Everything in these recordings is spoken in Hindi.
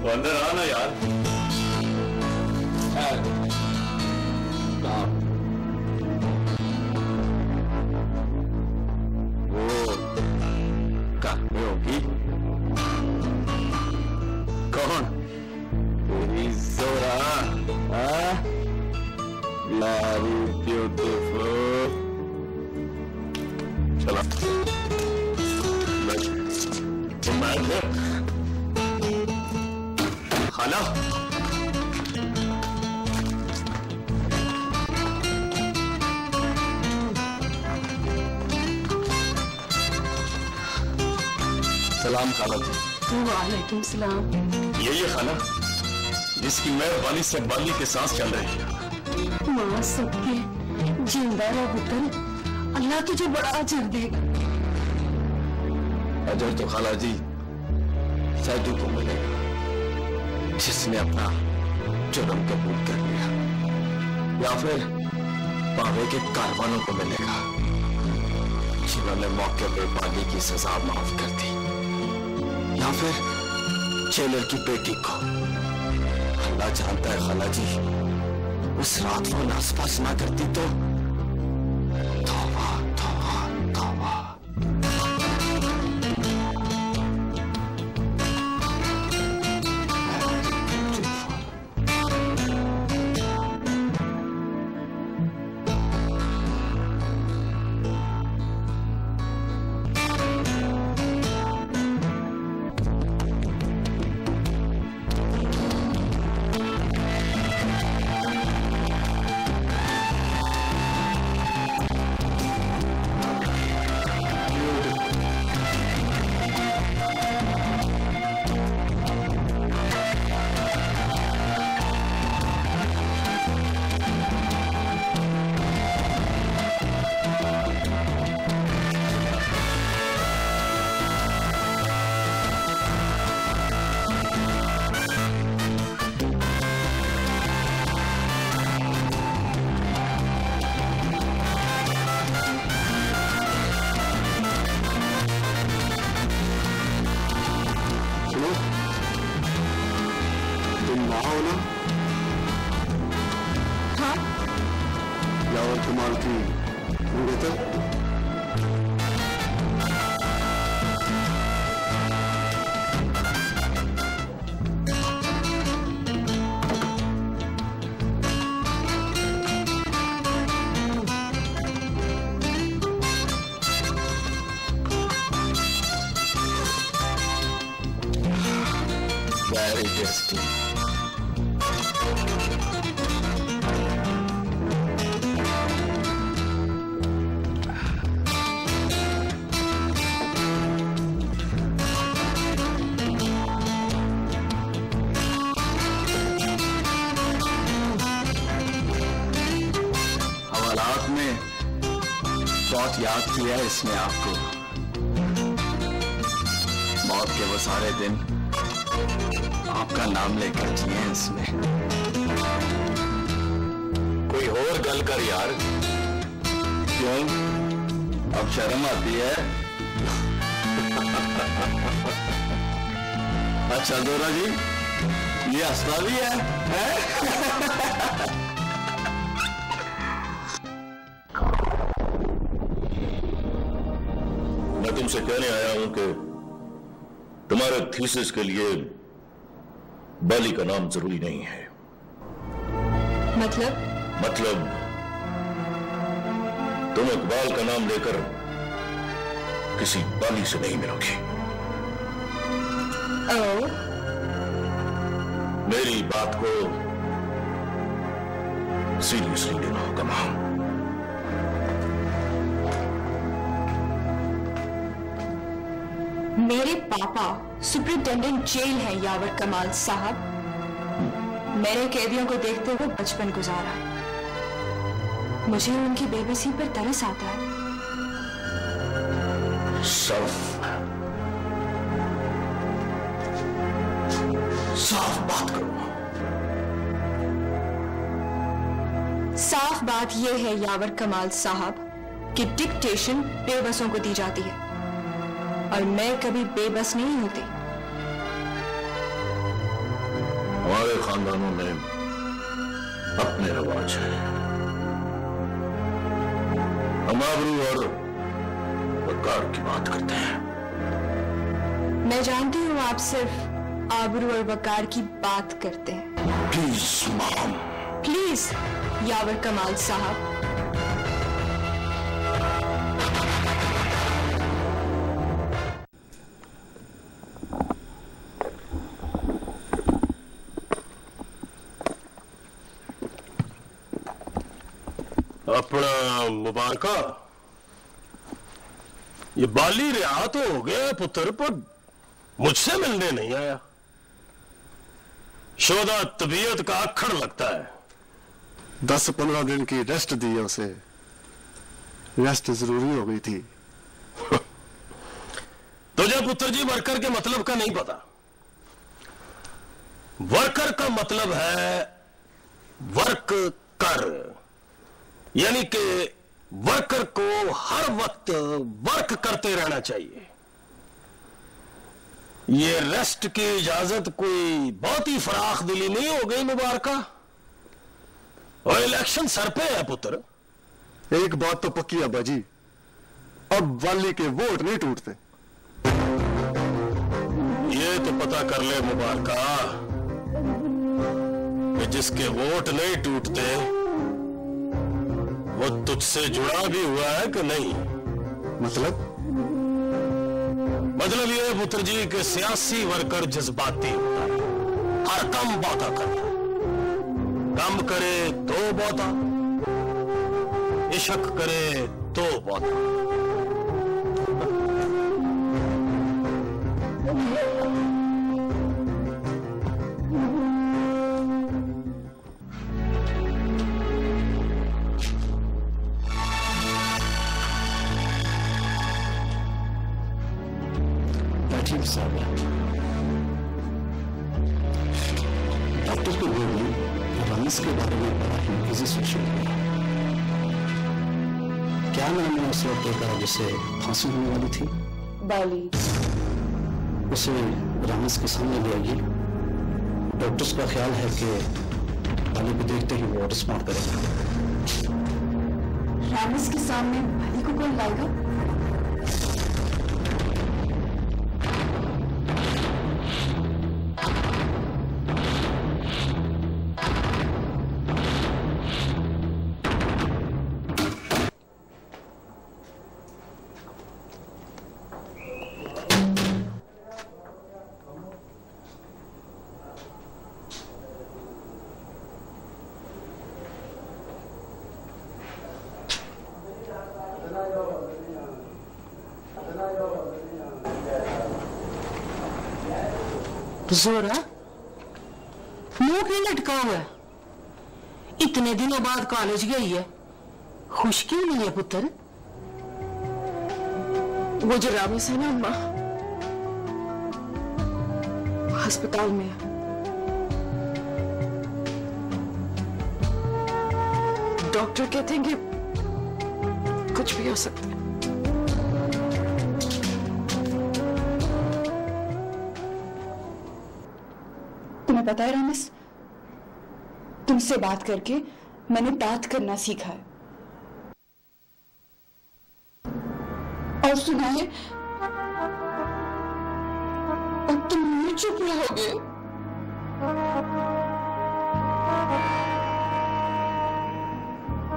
तो अंदर आना यार। वो घर में होगी। कौन? तेरी जोरा। Very beautiful. चला खाला सलाम खाला जी। वालेकुम सलाम। यही है खाला जिसकी मेहरबानी से बाली के सांस चल रही है। माँ सबके जिंदा रह पुत्र, अल्लाह तुझे बड़ा अजर देगा। अजर तो खाला जी सैदू को मिलेगा जिसने अपना जुर्म कबूल कर लिया, या फिर पावे के कारवानों को मिलेगा जिन्होंने मौके पर बाली की सजा माफ कर दी, या फिर जेलर की बेटी को। अल्लाह जानता है खाला जी, उस रात वो नासपास ना करती तो तौबा तौबा तौबा। बहुत याद किया है इसने आपको। मौत के वो सारे दिन आपका नाम लेकर जिए हैं इसमें। कोई और गल कर यार। क्यों, अब शर्म आती है? अच्छा दोरा जी, ये हंसता भी है? मैं तुमसे कहने आया हूं कि तुम्हारे थीसिस के लिए बाली का नाम जरूरी नहीं है। मतलब तुम इकबाल का नाम लेकर किसी बाली से नहीं मिलोगी। मेरी बात को सीरियसली लेना होगा मां। मेरे पापा सुपरिटेंडेंट जेल है यावर कमाल साहब। मैंने कैदियों को देखते हुए बचपन गुजारा। मुझे उनकी बेबसी पर तरस आता है। साफ बात करो। साफ बात यह है यावर कमाल साहब कि डिक्टेशन बेबसों को दी जाती है और मैं कभी बेबस नहीं होती। हमारे खानदानों में अपने रिवाज है। हम आबरू और वकार की बात करते हैं। मैं जानती हूँ आप सिर्फ आबरू और वकार की बात करते हैं। Please mom. प्लीज यावर कमाल साहब। अपना मुबारका, ये बाली रिहा तो हो गया पुत्र, पर मुझसे मिलने नहीं आया। शोधा तबीयत का अक्खड़ लगता है। 10-15 दिन की रेस्ट दी उसे। रेस्ट जरूरी हो गई थी। तुझे पुत्र जी वर्कर के मतलब का नहीं पता। वर्कर का मतलब है वर्क कर, यानी कि वर्कर को हर वक्त वर्क करते रहना चाहिए। ये रेस्ट की इजाजत कोई बहुत ही फराख दिली नहीं हो गई मुबारका। और इलेक्शन सर पे है पुत्र। एक बात तो पक्की है बाजी, अब वाली के वोट नहीं टूटते। ये तो पता कर ले मुबारका कि जिसके वोट नहीं टूटते वो तुझसे जुड़ा भी हुआ है कि नहीं। मतलब ये पुत्र जी कि सियासी वर्कर जज्बाती होता है, हर कम बाता करता है। कम करे तो बाता, इश्क करे तो बाता। डॉक्टर को बोली रमेश के बारे में बड़ा ही इंक्विजिशन किया। क्या नाम है उस लड़के का जिसे फांसी होने वाली थी? बाली। उसे रमेश के सामने ले आइए। डॉक्टर्स का ख्याल है कि बाली को देखते ही वो रिस्पॉन्ड करेगा। रामिस के सामने बाली को कौन लाएगा? जोरा, मुंह क्यों लटका हुआ है? इतने दिनों बाद कॉलेज गई है, खुश क्यों नहीं है पुत्र? वो जो रामिस है ना अम्मा, अस्पताल में है। डॉक्टर कहते हैं कि कुछ भी हो सकता है। तुम्हें पता है रामिस, तुमसे बात करके मैंने बात करना सीखा है। और सुनाए, अब तुम मुझे चुप रहोगे।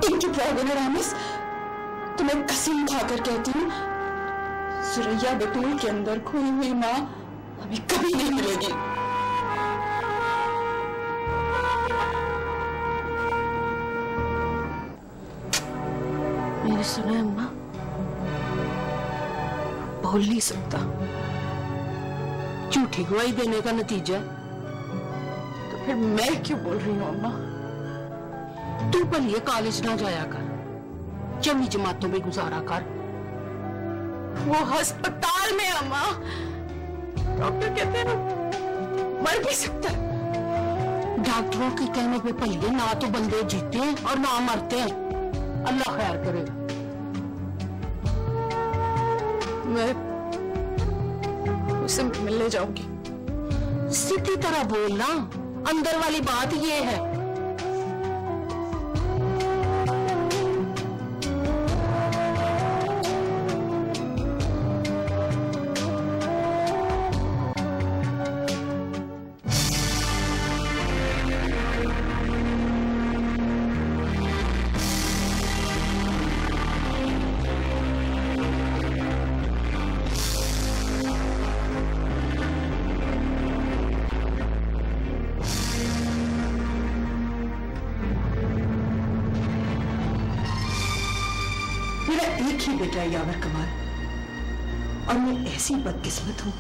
तुम चुप रहोगे ना रामिस? तुम्हें कसम खाकर कहती हूँ, सुरैया बटूल के अंदर खोई हुई माँ हमें कभी नहीं मिलेगी। मैंने सुना है अम्मा, बोल नहीं सकता। झूठी गवाही देने का नतीजा है। तो फिर मैं क्यों बोल रही हूँ अम्मा? तू भलिए कॉलेज ना जाया कर, जमी जमातों में गुजारा कर। वो अस्पताल में अम्मा, डॉक्टर कहते हैं ना मर भी सकता है। डॉक्टरों के कहने पे भलिए ना तो बंदे जीते हैं और ना मरते हैं। अल्लाह खैर करेगा। मैं उससे मिलने जाऊंगी। सीधी तरह बोलना, अंदर वाली बात ये है। मेरा एक ही बेटा है यावर कमाल, और मैं ऐसी बदकिस्मत हूं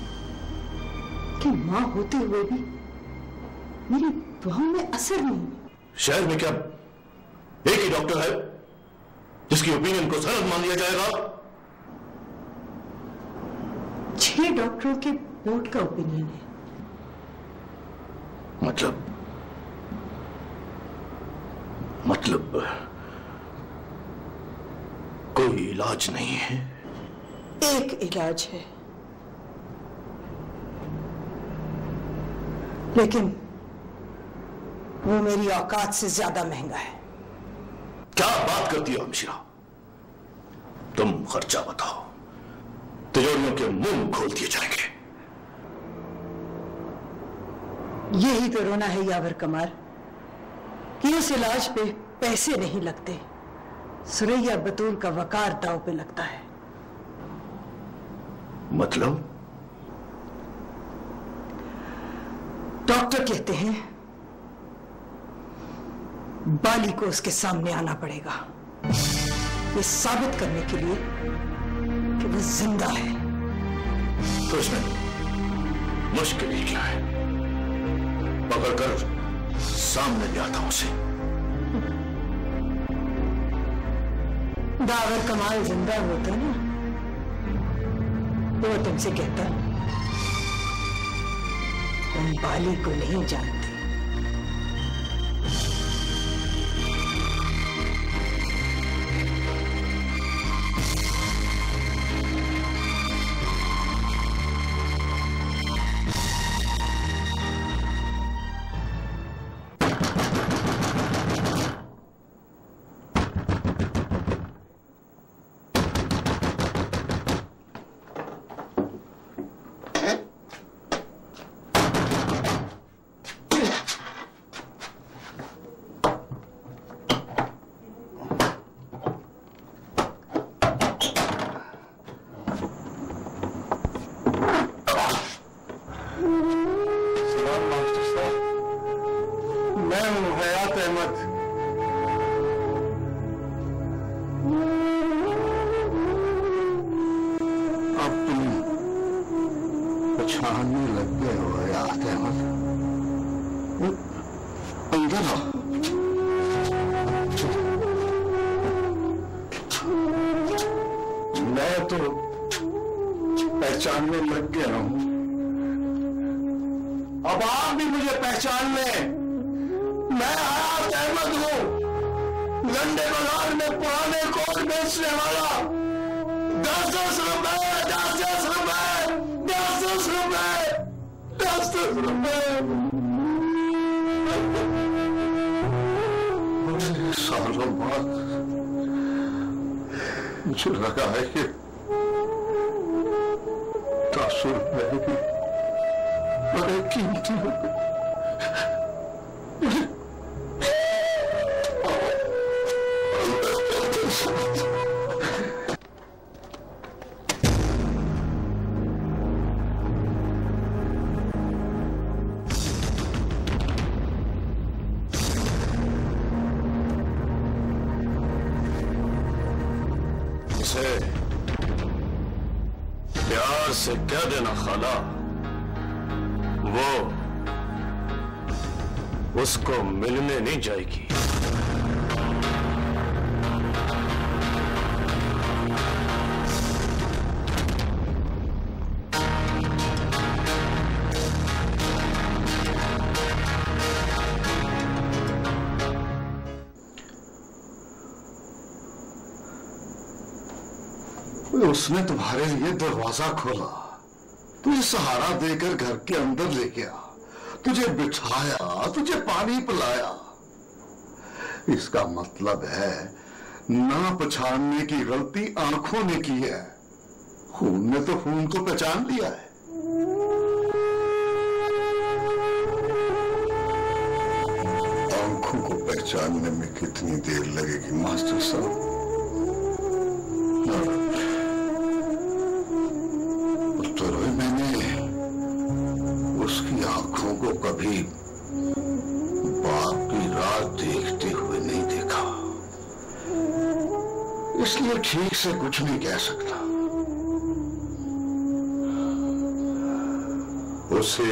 कि मां होते हुए भी मेरी बहू में असर नहीं। शहर में क्या एक ही डॉक्टर है जिसकी ओपिनियन को सनद मान लिया जाएगा? 6 डॉक्टरों के बोर्ड का ओपिनियन है। मतलब कोई इलाज नहीं है? एक इलाज है, लेकिन वो मेरी औकात से ज्यादा महंगा है। क्या बात करती हो हमशिरा? तुम खर्चा बताओ, तिजोरियों के मुंह खोल दिए जाएंगे। यही तो रोना है यावर कमाल कि इस इलाज पे पैसे नहीं लगते, सुरैया बतूल का वकार दांव पे लगता है। मतलब? डॉक्टर कहते हैं बाली को उसके सामने आना पड़ेगा, ये साबित करने के लिए कि वो जिंदा है। तो इसमें मुश्किल ही क्या है? पकड़कर सामने ले आता हूं उसे। यावर कमाल जिंदा होता ना, वो तुमसे कहता तुम बाली को नहीं जानते। पहचानने लग गया हूं। अब आप भी मुझे पहचान लें। मैं हयात अहमद हूं, लंडे बाजार में पुराने कोट बेचने वाला। 10-10 रुपए, 10-10 रुपए, 10-10 रुपए, 10-10 रुपए। सालों बाद मुझे लगा है कि 10 रुपए भी बड़े कीमती हो गए। इसे प्यार से कह देना खाला, वो उसको मिलने नहीं जाएगी। उसने तुम्हारे लिए दरवाजा खोला, तुझे सहारा देकर घर के अंदर ले गया, तुझे बिठाया, था, तुझे पानी पिलाया। इसका मतलब है ना पहचानने की गलती आंखों ने की है, खून ने तो खून को पहचान लिया है। आंखों को पहचानने में कितनी देर लगेगी मास्टर साहब? तो मैंने उसकी आंखों को कभी बाप की राह देखते हुए नहीं देखा, इसलिए ठीक से कुछ नहीं कह सकता। उसे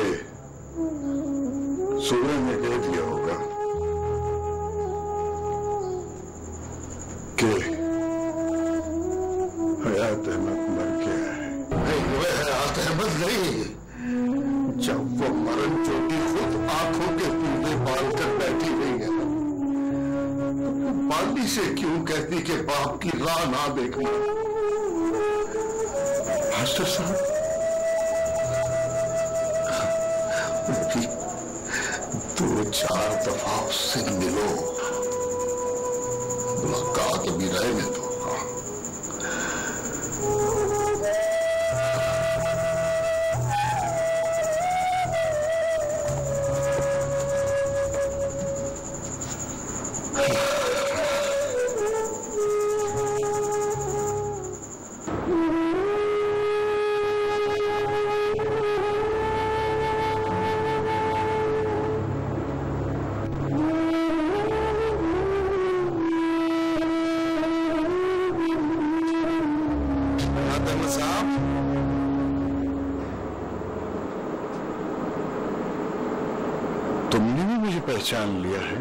सूरज ने कह दिया होगा कि हयात अहमद मर गया है। नहीं, वह हयात अहमद नहीं। जब वो मरण चोटी खुद आंखों के पूरे बाल कर बैठी हुई है, तो वो बाली से क्यों कहती कि बाप की राह ना देखना? मास्टर साहब, 2-4 दफा उससे मिलो, मुलाकात भी रहने दो। तुमने भी मुझे पहचान लिया है?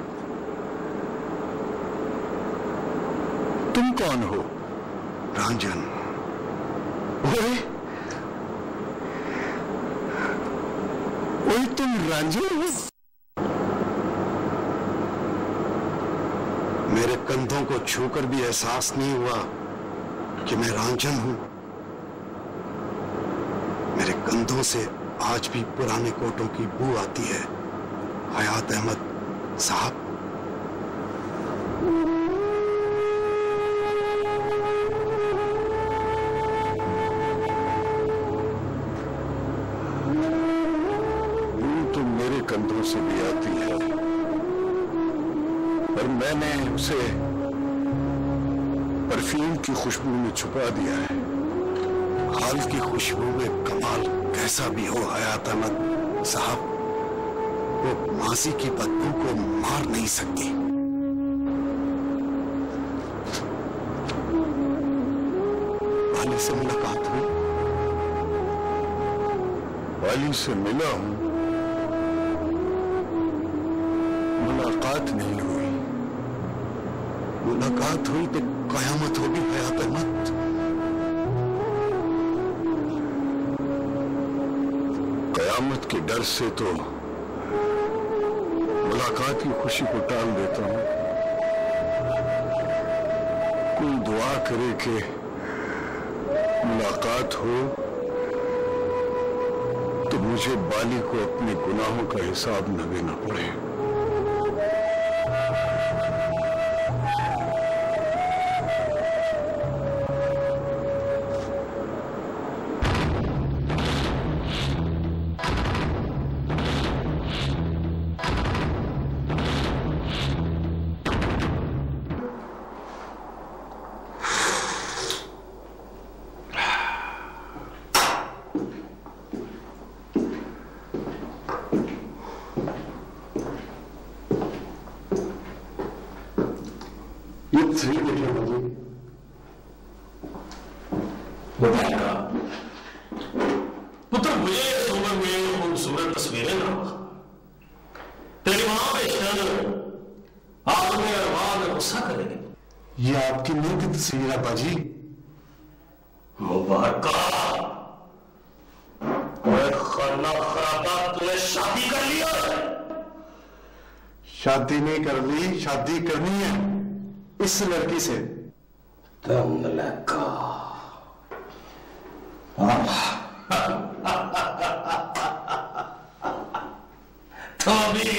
तुम कौन हो? रांझन। ओए तुम रांझन हो? मेरे कंधों को छूकर भी एहसास नहीं हुआ कि मैं रांझन हूं। मेरे कंधों से आज भी पुराने कोटों की बू आती है। हयात अहमद साहब, तो मेरे कंधों से भी आती है, पर मैंने उसे परफ्यूम की खुशबू में छुपा दिया है। हाल की खुशबू में कमाल कैसा भी हो हयात अहमद साहब, वो मासी की बदबू को मार नहीं सकती। वाली से मुलाकात हुई? वाली से मिला हूं, मुलाकात नहीं हुई। मुलाकात हुई तो कयामत होगी हयात अहमद। कयामत के डर से तो मुलाकात की खुशी को टाल देता हूं। कोई दुआ करे कि मुलाकात हो तो मुझे बाली को अपने गुनाहों का हिसाब न देना पड़े। पुत्र, मुझे इस उम्र में खूबसूरत तस्वीरें ना तेरी मां पे क्षण आपने अरमान गुस्सा करेंगे। ये आपकी मुंह की तस्वीर है बाजी। मुबारक, तूने शादी कर लिया? शादी नहीं कर ली, शादी करनी है इस लड़की से। दम लगा तो भी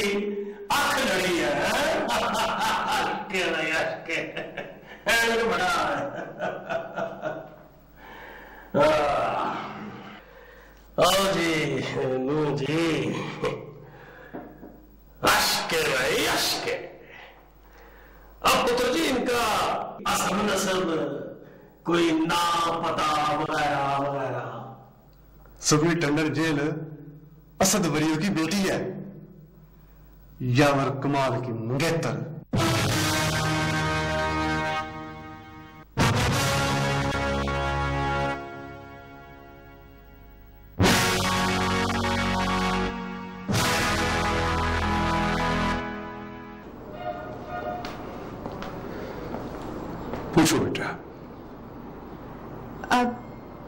नू जी, अश्क भाई अश्क। अब पुत्र जी इनका असल नस्ल कोई ना पता वगैरह वगैरह? सुपरिटेंडेंट जेल असद वरियों की बेटी है, यावर कमाल की मंगेतर। पूछो बेटा। अब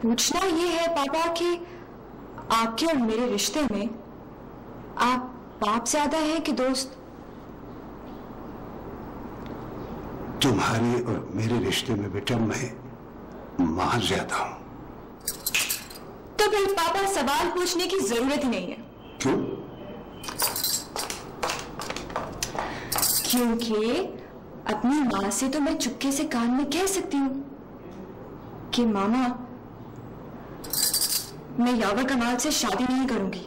पूछना ये है पापा कि आपके और मेरे रिश्ते में आप बाप ज्यादा है कि दोस्त? तुम्हारे और मेरे रिश्ते में बेटा मैं मां ज्यादा हूं। तो फिर पापा सवाल पूछने की जरूरत ही नहीं है। क्यों? क्योंकि अपनी मां से तो मैं चुपके से कान में कह सकती हूँ कि मामा, मैं यावर कमाल से शादी नहीं करूंगी।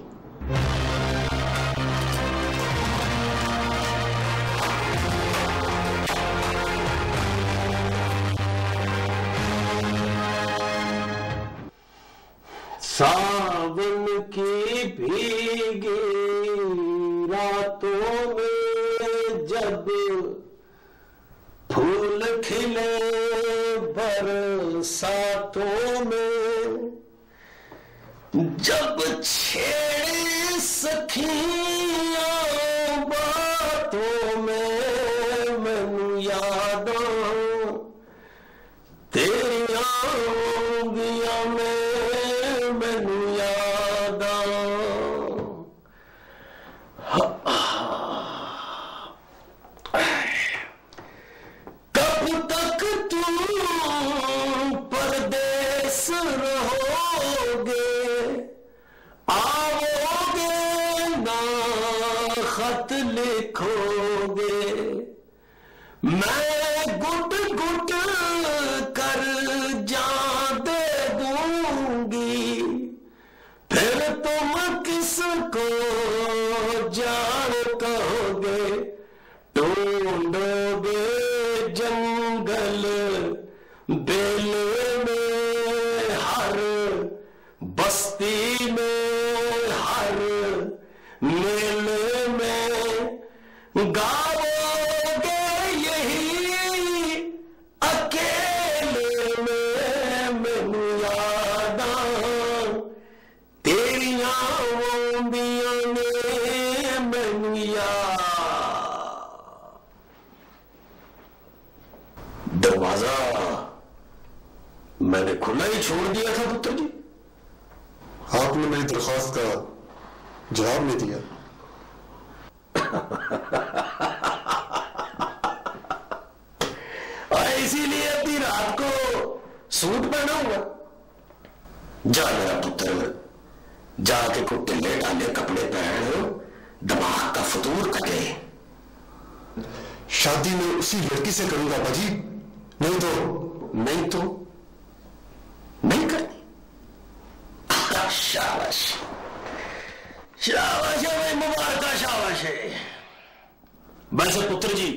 सावन की भीगी रातों में जब फूल खिले बरसातों में, जब छेड़े सखियां बातों में, मैनू याद तेरिया बिया में, मैनू याद कब तक तू परदेस रहोगे, आओगे ना खत लिखोगे, मैं गुट गुट कर जान दे दूंगी, फिर तुम किसको जान कहोगे, ढूंढोगे जंगल बेल में, हर बस्ती में, हर मेले में, गाओगे यही अकेले में, मैनू याद तेरिया ओंदियां ने, मैनू याद। दरवाजा मैंने खुला ही छोड़ दिया था पुत्र जी। आपने मेरी दरख्वास्त का जवाब नहीं दिया। और इसीलिए अभी रात को सूट पहना हुआ। जा मेरा पुत्र, जाके को ढिले ढाले कपड़े पहन, दिमाग का फतूर कटे। शादी में उसी लड़की से करूंगा बाजी, नहीं तो नहीं करनी। शाबाश शाबाश है भाई, मुबारक, शाबाश है। वैसे पुत्र जी,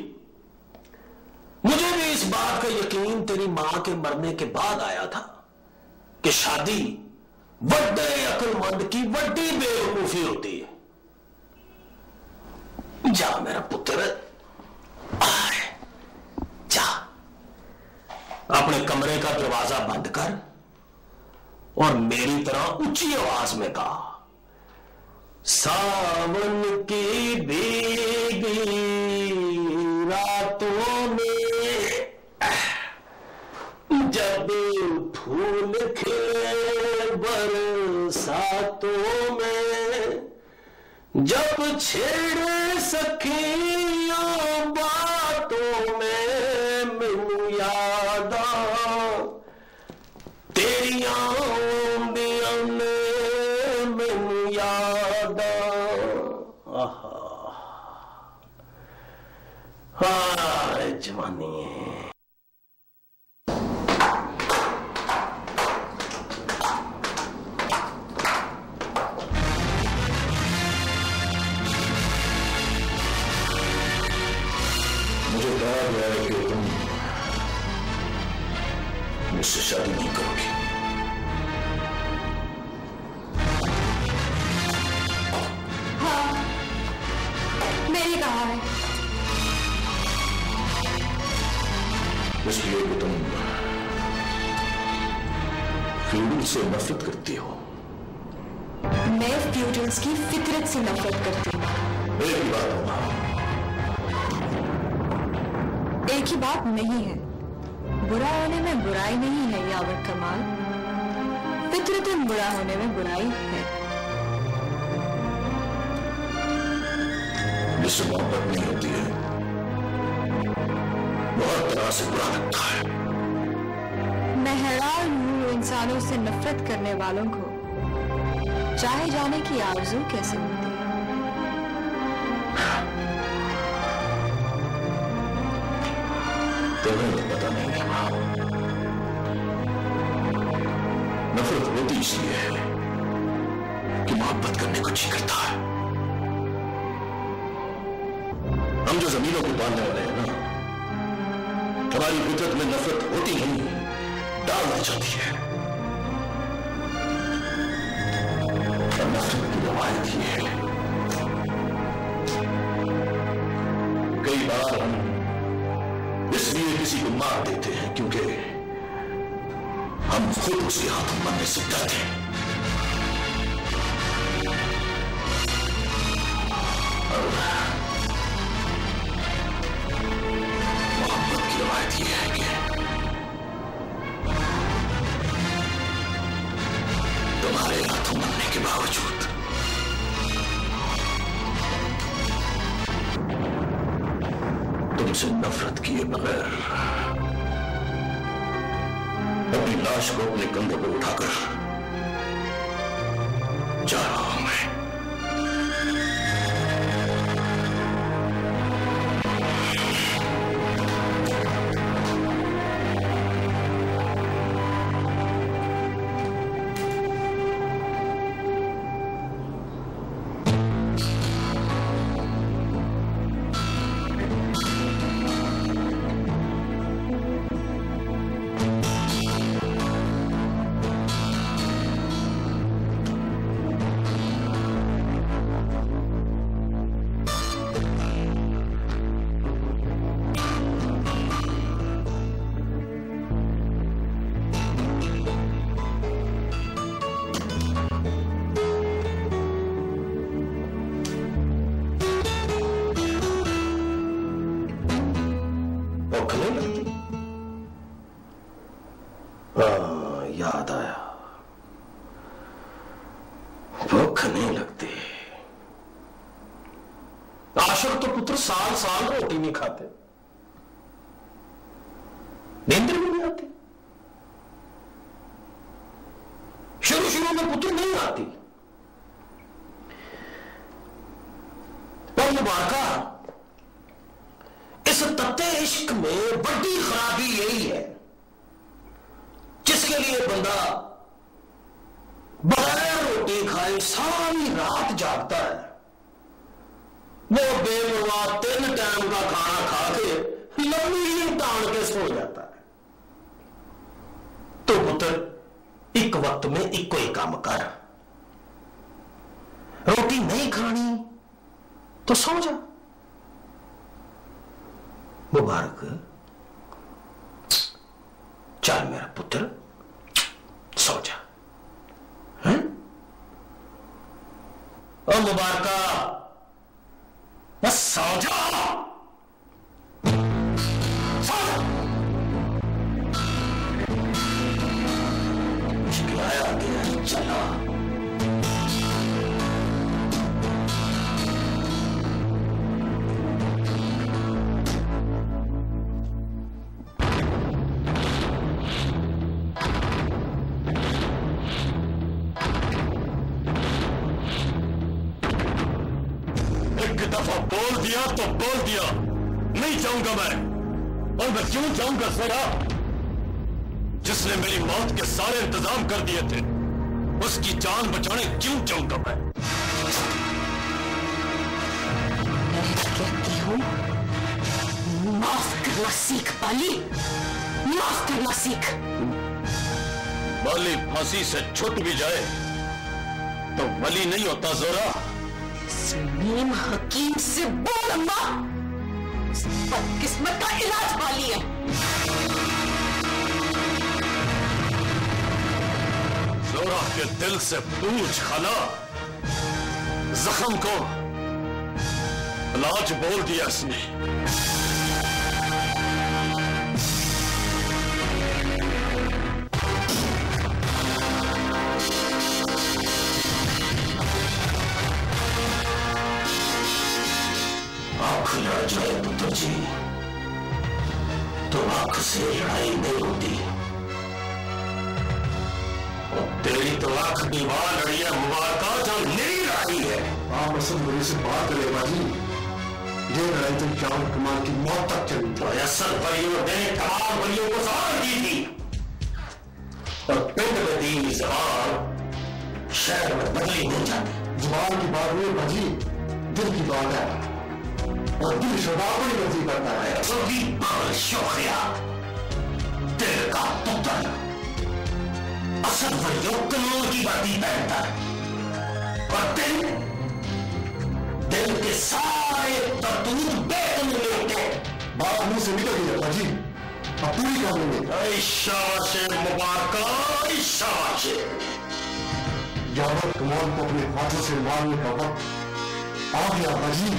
मुझे भी इस बात का यकीन तेरी मां के मरने के बाद आया था कि शादी बड़े अक्लमंद की बड़ी बेवकूफी होती है। जा मेरा पुत्र, जा अपने कमरे का दरवाजा बंद कर और मेरी तरह ऊंची आवाज में कहा, सावन की भीगी रातों में जब फूल खिले बरसातों में, जब छेड़े सखियां बातों में, मैनू याद तेरिया ओंदियां ने, मैनू याद। हाय जवानी है। रहा है। इसलिए कि तुम फ्यूडल से नफरत करती हो। मैं फ्यूडल्स की फितरत से नफरत करती हूँ। एक ही बात होगा। एक ही बात नहीं है। बुरा होने में बुराई नहीं है यावर कमाल, फितरतन बुरा होने में बुराई है। जिससे मोहब्बत नहीं होती है बहुत तरह से बुरा लगता है। मैं हैरान हूँ इंसानों से नफरत करने वालों को चाहे जाने की आरज़ू कैसे होती है। तुम्हें तो पता नहीं है, नफरत होती इसलिए है कि मोहब्बत करने को जी करता है। हम जो जमीनों को पालने वाले हैं ना, हमारी फितरत में नफरत होती नहीं, डाल दी जाती है। और नफरत की रवायत ये है, कई बार हम इसलिए किसी को मार देते हैं क्योंकि हम खुद उसके हाथों मरने से डरते हैं। मोहब्बत की रवायत यह है कि तुम्हारे हाथों मरने के बावजूद तुमसे नफरत किए बगैर अपनी लाश को अपने कंधों पर उठाकर जा रहा हूं मैं। याद आया, भूख नहीं लगती। आशिक तो पुत्र साल साल रोटी नहीं खाते, नींद भी नहीं आती। शुरू शुरू में पुत्र नहीं आती, पर मुबारका इस तत्ते इश्क में बड़ी खराबी यही है जिसके लिए बंदा बगैर रोटी खाए सारी रात जागता है, वो बेववा 3 टाइम का खाना खा के लंबी नींद तान के सो जाता है। तो पुत्र एक वक्त में एक कोई काम कर, रोटी नहीं खानी तो सो जा। मुबारक चल मेरा पुत्र सो जा। ओ मुबारका बस सो जा, सो जा। मुश्किल आया गया चला। बोल दिया तो बोल दिया, नहीं जाऊंगा मैं। और मैं क्यों जाऊंगा जरा? जिसने मेरी मौत के सारे इंतजाम कर दिए थे उसकी जान बचाने क्यों जाऊंगा मैं? मैं कहती हूं माफ करना सीख बाली, माफ करना सीख। बाली फांसी से छूट भी जाए तो वली नहीं होता जोरा। रहीम हकीम से बोल अम्मा, उस बदकिस्मत का इलाज वाली है। जोरा के दिल से पूछ खाला, जख्म को इलाज बोल दिया इसने। आंख लड़ जाए पुत्र जी तो आंख से लड़ाई नहीं होती, और तेरी तो आंख दीवार लड़ी है मुबारका, जो मेरी लड़ाई है। आप असद वली से बात करें बाजी, ये लड़ाई तो यावर कमाल की मौत तक चली। तो असद वलियों ने तमाम वलियों को सवाल दी थी, और पिंड में दी जबान शहर में बदली नहीं जाती। जुबान की बात हुई बाजी, दिल की बात है, और दिल शुदा अपनी मर्जी करता है। सभी शोखिया दिल का पुत्र असद वलियों कानून की वर्दी पहनता है, और दिल के सारे तरतूत बेकानून में होते हैं। बात मुंह से निकल गई बाजी, अब पूरी कर लेंगे। शाबाश मुबारका, शाबाश। यावर कमाल को अपने हाथों से मारने का वक्त आ गया बाजी।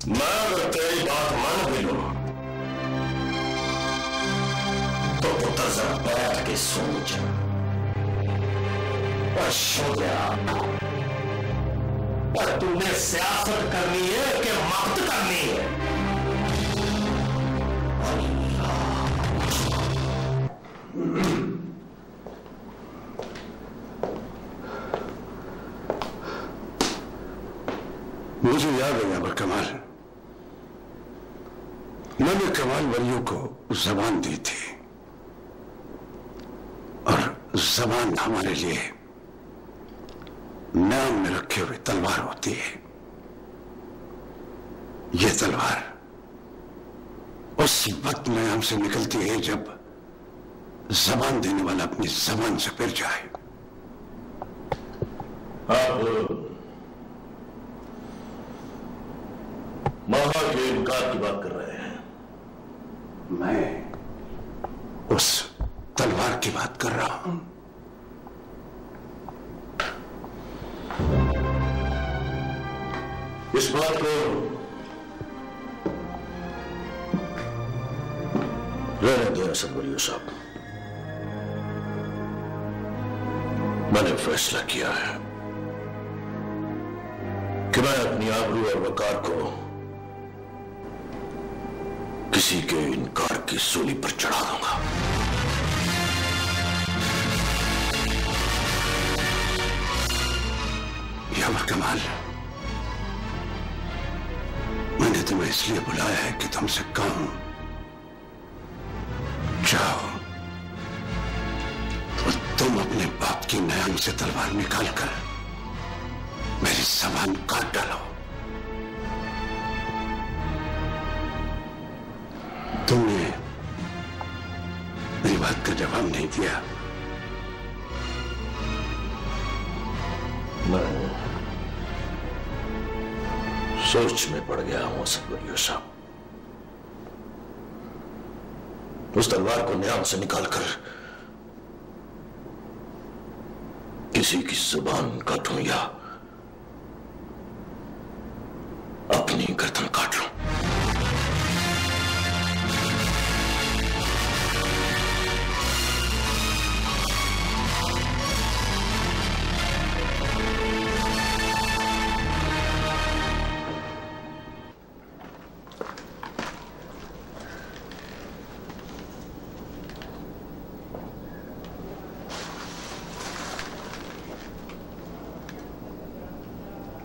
मैं अगर तेरी बात मान भी लूं तो पुत्र जरा बैठ के सोच और सो जा। और तूने सियासत करनी है कि मक्त करनी है? मुझे याद है यावर कमाल, मैंने कमाल वलियों को जबान दी थी, और जबान हमारे लिए नाम में रखे हुए तलवार होती है। यह तलवार उस वक्त में हमसे निकलती है जब जबान देने वाला अपनी जबान से फिर जाए। आप महा के इनकार की बात कर रहे हैं? मैं उस तलवार की बात कर रहा हूं। इस बात को रहने दें असद वली साहब, मैंने फैसला किया है कि मैं अपनी आबरू और वकार को किसी के इनकार की सूली पर चढ़ा दूंगा। यावर कमाल, मैंने तुम्हें इसलिए बुलाया है कि तुमसे कहूं, जाओ तो तुम अपने बाप की नयन से तलवार निकालकर मेरी जबान काट डालो। तुमने मेरी बात का जवाब नहीं दिया। मैं सोच में पड़ गया हूं असद वली साहब। उस तलवार को न्याम से निकालकर किसी की जुबान काटूं या अपनी गर्दन काट लूं।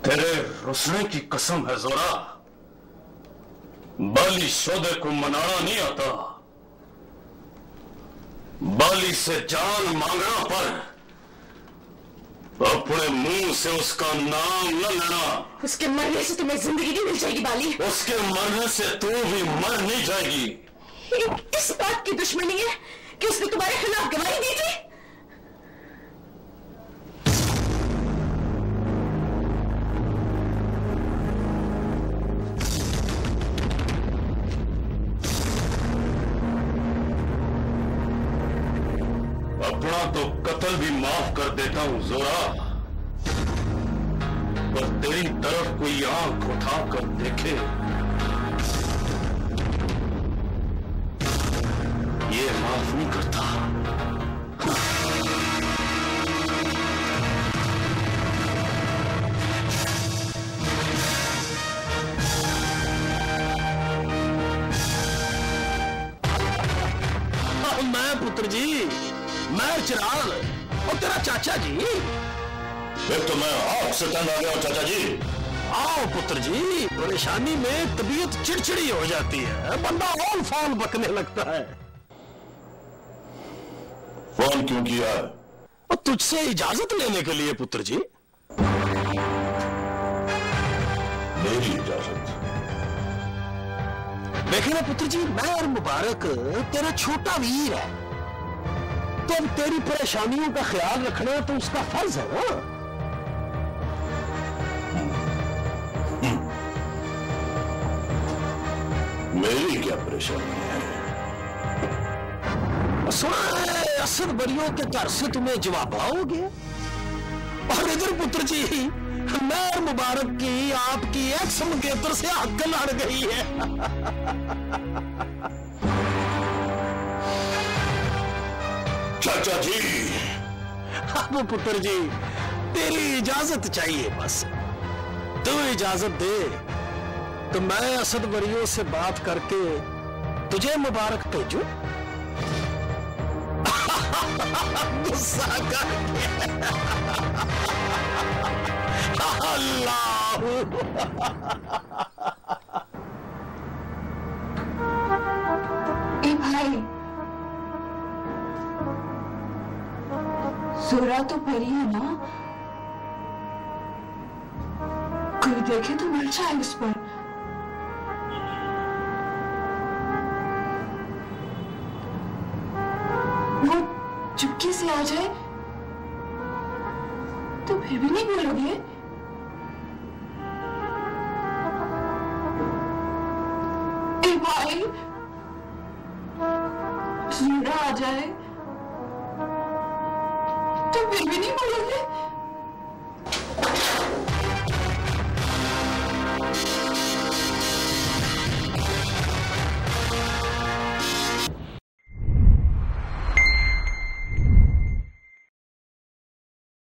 तेरे रुसने की कसम है जोरा, बाली सौदे को मनाना नहीं आता, बाली से जान मांगना पर अपने मुंह से उसका नाम न लेना। उसके मरने से तुम्हें जिंदगी नहीं मिल जाएगी बाली। उसके मरने से तू भी मर नहीं जाएगी। इस बात की दुश्मनी है कि उसने तुम्हारे खिलाफ गवाही दी थी। अपना तो कत्ल भी माफ कर देता हूं जोरा, पर तेरी तरफ कोई आंख उठाकर देखे ये माफ नहीं करता। मैं पुत्र जी, मैं चिराग और तेरा चाचा जी। एक तो मैं आग से तंग आ गया हूं चाचा जी। आओ पुत्र जी, परेशानी में तबीयत चिड़चिड़ी हो जाती है, बंदा ऑल फॉल बकने लगता है। फोन क्यों किया? और तुझसे इजाजत लेने के लिए पुत्र जी। मेरी इजाजत? देखे ना पुत्र जी, मैं और मुबारक तेरा छोटा वीर है, तो अब तेरी परेशानियों का ख्याल रखना तो उसका फर्ज है ना। मेरी क्या परेशानी है? सुना है असद बरियों के घर से तुम्हें जवाब आओगे, और इधर पुत्र जी मैं और मुबारक की आपकी एक्स मंगेतर से हक लड़ गई है। चाचा जी, अब पुत्र जी तेरी इजाजत चाहिए बस। तू इजाजत दे तो मैं असद बरियों से बात करके तुझे मुबारक भेजू। गुस्सा करके अल्लाह। ए भाई, जोरा तो परी है ना, कोई देखे तो मर जाए उस पर। वो चुपके से आ जाए तो फिर भी नहीं बोलोगे? ए भाई, जोरा आ जाए तो फिर भी नहीं